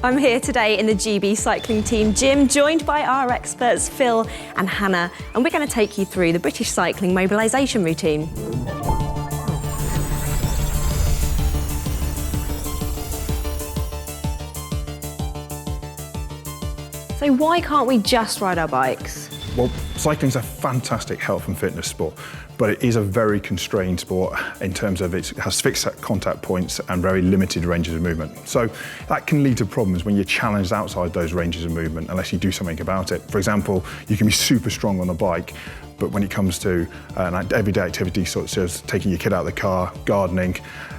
I'm here today in the GB cycling team gym, joined by our experts Phil and Hannah, and we're going to take you through the British cycling mobilisation routine. So why can't we just ride our bikes? Well, cycling's a fantastic health and fitness sport, but it is a very constrained sport in terms of it has fixed contact points and very limited ranges of movement. So that can lead to problems when you're challenged outside those ranges of movement unless you do something about it. For example, you can be super strong on a bike, but when it comes to an everyday activity such as taking your kid out of the car, gardening,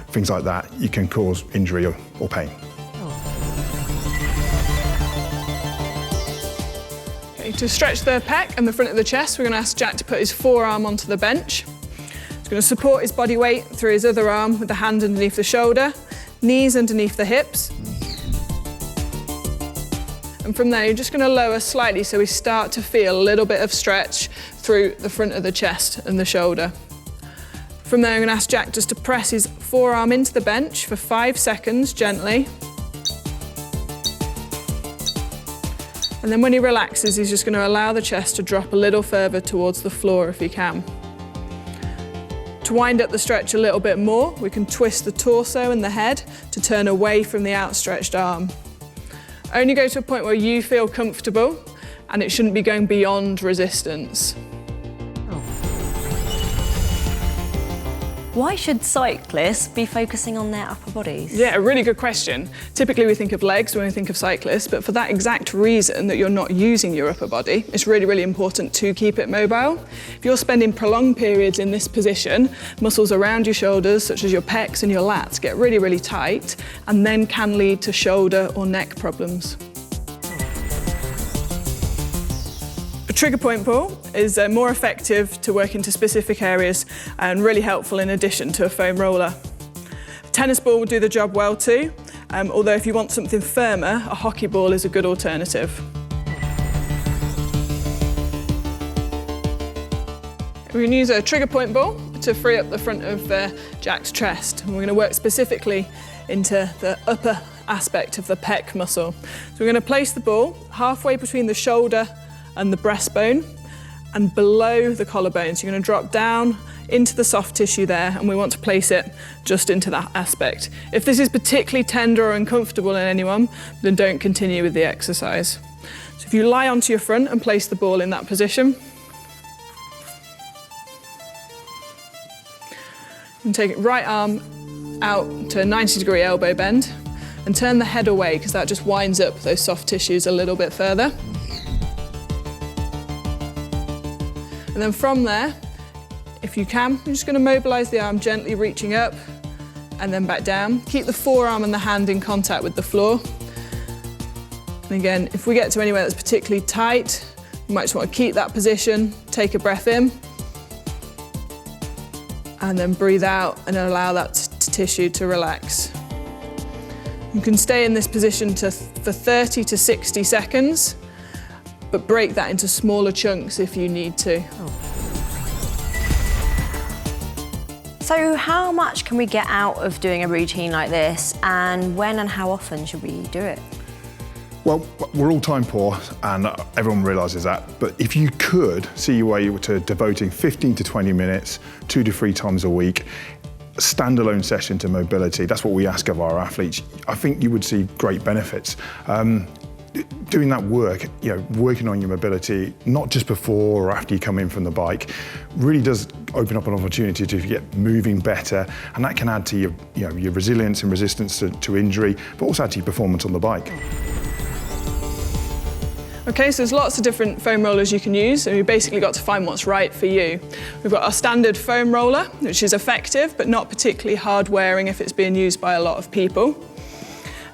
things like that, you can cause injury or pain. To stretch the pec and the front of the chest, we're going to ask Jack to put his forearm onto the bench. He's going to support his body weight through his other arm with the hand underneath the shoulder, knees underneath the hips. And from there, you're just going to lower slightly so we start to feel a little bit of stretch through the front of the chest and the shoulder. From there, I'm going to ask Jack just to press his forearm into the bench for 5 seconds, gently. And then when he relaxes, he's just going to allow the chest to drop a little further towards the floor if he can. To wind up the stretch a little bit more, we can twist the torso and the head to turn away from the outstretched arm. Only go to a point where you feel comfortable, and it shouldn't be going beyond resistance. Why should cyclists be focusing on their upper bodies? Yeah, a really good question. Typically we think of legs when we think of cyclists, but for that exact reason that you're not using your upper body, it's really, really important to keep it mobile. If you're spending prolonged periods in this position, muscles around your shoulders, such as your pecs and your lats, get really, really tight and then can lead to shoulder or neck problems. A trigger point pull is more effective to work into specific areas and really helpful in addition to a foam roller. A tennis ball will do the job well too, although if you want something firmer, a hockey ball is a good alternative. We're going to use a trigger point ball to free up the front of Jack's chest. And we're going to work specifically into the upper aspect of the pec muscle. So we're going to place the ball halfway between the shoulder and the breastbone and below the collarbone. So you're going to drop down into the soft tissue there, and we want to place it just into that aspect. If this is particularly tender or uncomfortable in anyone, then don't continue with the exercise. So if you lie onto your front and place the ball in that position, and take it right arm out to a 90-degree elbow bend and turn the head away because that just winds up those soft tissues a little bit further. And then from there, if you can, you're just going to mobilise the arm, gently reaching up and then back down. Keep the forearm and the hand in contact with the floor. And again, if we get to anywhere that's particularly tight, you might just want to keep that position, take a breath in, and then breathe out and allow that tissue to relax. You can stay in this position for 30 to 60 seconds. But break that into smaller chunks if you need to. So how much can we get out of doing a routine like this, and when and how often should we do it? Well, we're all time poor and everyone realises that, but if you could see your way to devoting 15 to 20 minutes, 2 to 3 times a week, standalone session to mobility, that's what we ask of our athletes, I think you would see great benefits. Doing that work, working on your mobility, not just before or after you come in from the bike, really does open up an opportunity to get moving better, and that can add to your resilience and resistance to injury, but also add to your performance on the bike. Okay, so there's lots of different foam rollers you can use, and you've basically got to find what's right for you. We've got our standard foam roller, which is effective, but not particularly hard wearing if it's being used by a lot of people.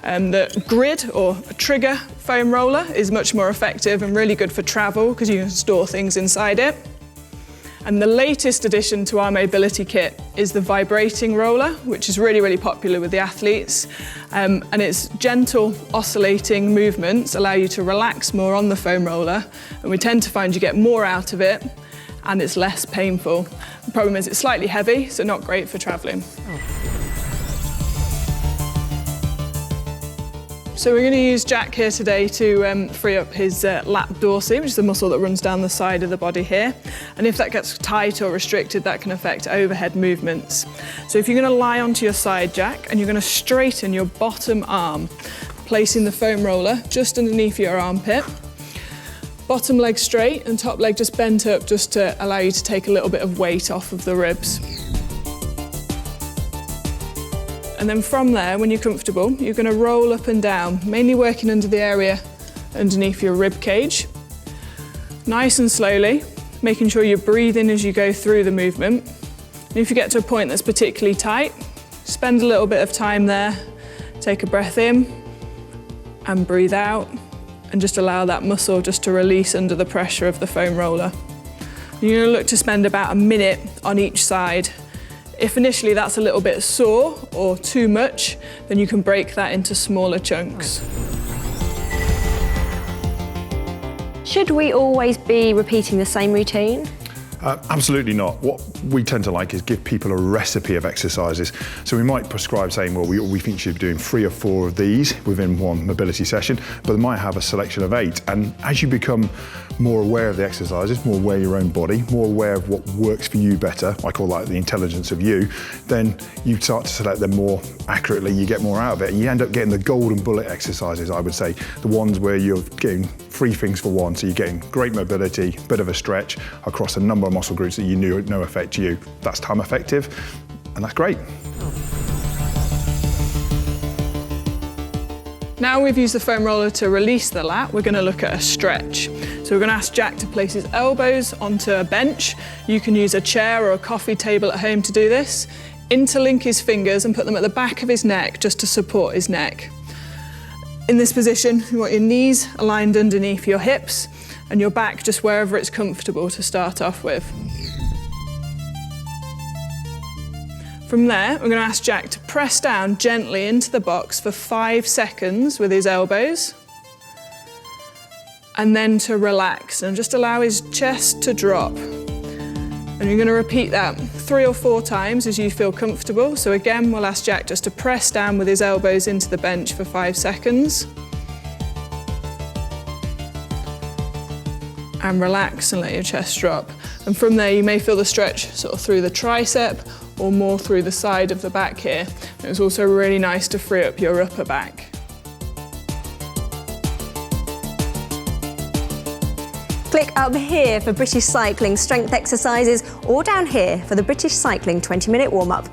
The grid or trigger foam roller is much more effective and really good for travel because you can store things inside it. And the latest addition to our mobility kit is the vibrating roller, which is really, really popular with the athletes. And its gentle oscillating movements allow you to relax more on the foam roller, and we tend to find you get more out of it and it's less painful. The problem is it's slightly heavy, so not great for travelling. So we're going to use Jack here today to free up his lat dorsi, which is the muscle that runs down the side of the body here. And if that gets tight or restricted, that can affect overhead movements. So if you're going to lie onto your side, Jack, and you're going to straighten your bottom arm, placing the foam roller just underneath your armpit. Bottom leg straight and top leg just bent up, just to allow you to take a little bit of weight off of the ribs. And then from there, when you're comfortable, you're going to roll up and down, mainly working under the area underneath your rib cage. Nice and slowly, making sure you're breathing as you go through the movement. And if you get to a point that's particularly tight, spend a little bit of time there, take a breath in and breathe out, and just allow that muscle just to release under the pressure of the foam roller. You're going to look to spend about a minute on each side. If initially that's a little bit sore or too much, then you can break that into smaller chunks. Should we always be repeating the same routine? Absolutely not. What we tend to like is give people a recipe of exercises. So we might prescribe saying, well, we think you should be doing 3 or 4 of these within one mobility session, but they might have a selection of 8. And as you become more aware of the exercises, more aware of your own body, more aware of what works for you better, I call that the intelligence of you, then you start to select them more accurately, you get more out of it, and you end up getting the golden bullet exercises, I would say, the ones where you're getting 3 things for one, so you're getting great mobility, bit of a stretch across a number of muscle groups that you know affect you. That's time effective, and that's great. Now we've used the foam roller to release the lat, we're going to look at a stretch. So we're going to ask Jack to place his elbows onto a bench. You can use a chair or a coffee table at home to do this. Interlink his fingers and put them at the back of his neck just to support his neck. In this position, you want your knees aligned underneath your hips and your back just wherever it's comfortable to start off with. From there, we're going to ask Jack to press down gently into the box for 5 seconds with his elbows, and then to relax and just allow his chest to drop. And you're going to repeat that 3 or 4 times as you feel comfortable. So again, we'll ask Jack just to press down with his elbows into the bench for 5 seconds. And relax and let your chest drop. And from there, you may feel the stretch sort of through the tricep or more through the side of the back here. And it's also really nice to free up your upper back. Click up here for British Cycling strength exercises or down here for the British Cycling 20-minute warm-up.